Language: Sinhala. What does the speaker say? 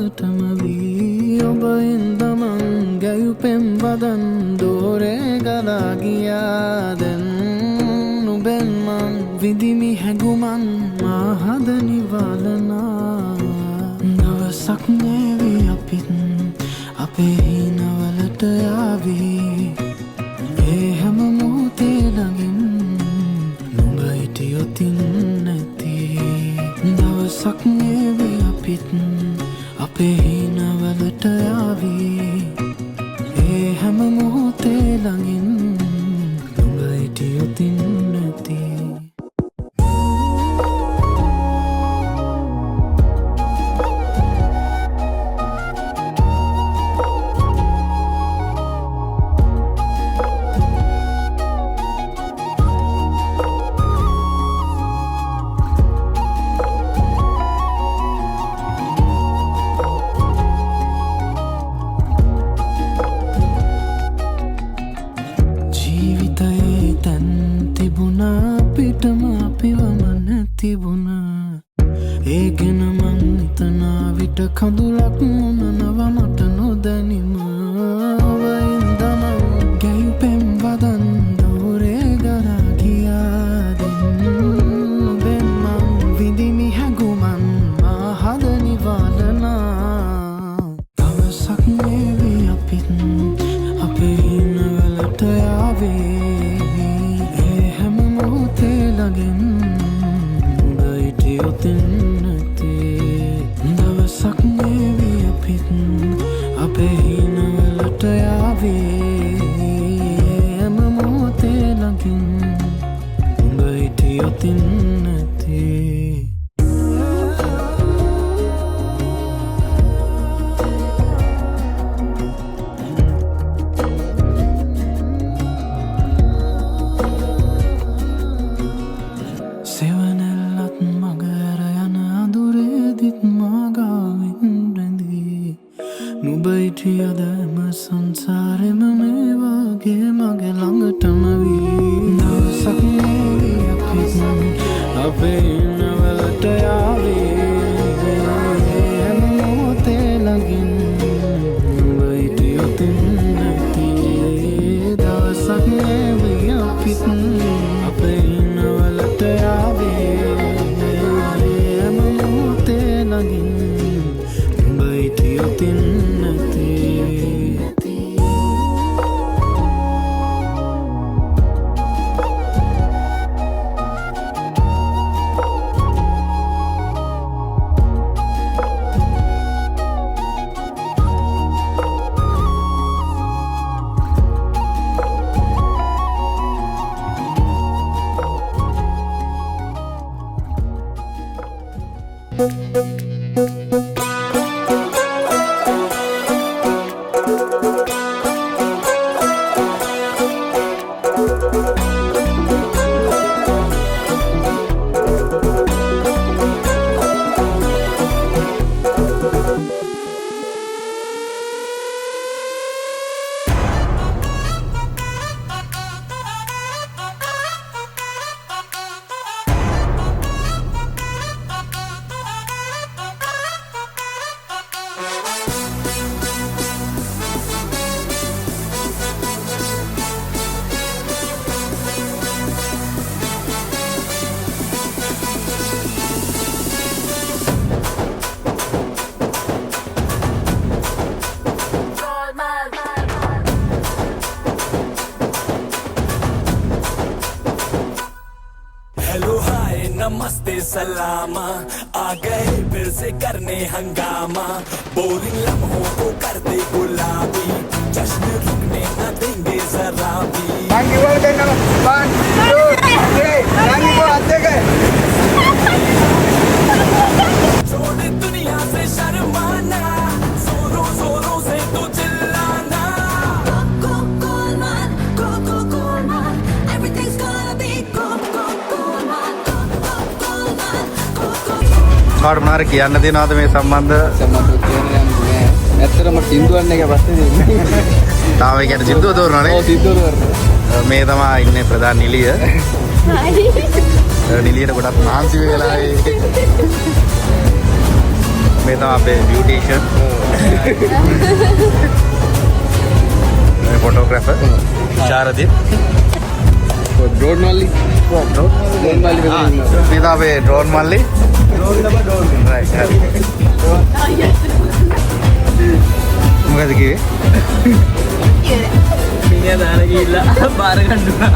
ළඟටම වී ඔබ ඉඳමන් ගැයුපෙම් බදන් දෝරේ ගලා ගියා දැන් නුඹෙන් මං විඳිමි හැඟුමන් මා හද නිවලනා දවසක් නේවි අපිත් අපේ හිනවලට යාවී ඒ හැම මොහොතේ ළඟින් නුඹ හිටියොතින් නැති දවසක් නේවි අපිත් අපේ හිනවලට යාවී ඒ හැම මොහොතේ ළඟින් නුඹ හිටියොතින් නැති ඒ ගැන මං හිතනා විට කඳුලක් මොනනව මට නොදැනිම වයින්දම ගැයුපෙම් වදන් දෝරේ ගලා ගියා දැන් නුඹෙන් මං විඳිමි හැඟුමන් මා හද නිවලනා දවසක් නේවි අපිත් අපේ හිනවලට යාවේ ඒ හැම මොහොතේ ළඟින් නුඹ හිටියොතින් දවසක් නේවි අපිත් අපේ හිනවලට යාවේ හැම මොහොතේ ළඟින් නුඹ හිටියොතින් නැති සෙවනැල්ලත් මගර යන අඳුරේදිත් මාගාවින් රැඳී නුඹ හිටියදම සංසාරෙම මේ වගේ මගේ ළඟටම වී දවසක් නේවි අපිත් අපේ හිනවලට යාවේ හැම මොහොතේ ළඟින් නුඹ හිටියොතින් නැති දවසක් නේවි අපිත් අපේ හිනවලට යාවේ හැම මොහොතේ ළඟින් නුඹ හිටියොතින් නැති नमस्ते सलामा आ गए फिर से करने हंगामा बोरिंग लम्हों को कर दे गुलाबी जश्न रुकने न देंगे जरा भी छोड़ दुनिया से शर्माना जोरों जोरों से तू चिल्लाना everything's gonna be cool කාට මොනාර කියන්න දෙනවද මේ සම්බන්ධ කියන්න යන්නේ නෑ. ඇත්තටම සින්දුවන් එක පස්සේ දෙන්නේ. තාම ඒ කියන්නේ සින්දුව තෝරනවානේ. ඔව් සින්දුව තෝරනවා. මේ තමයි ඉන්නේ ප්‍රධාන නිලිය. නිලියට ගොඩක් මහන්සි වෙලා මේ තමයි අපේ බියුටිෂන් මේ ෆොටෝග්‍රැෆර් චාරදීප් ඩ්‍රෝන් මල්ලි ඩ්‍රෝන් මල්ලි මේ තමයි අපේ ඩ්‍රෝන් මල්ලි රයිට් හරි මොකද කිව්වේ මිනිහා දාන ගිහිල්ලා බාර ගන්නවා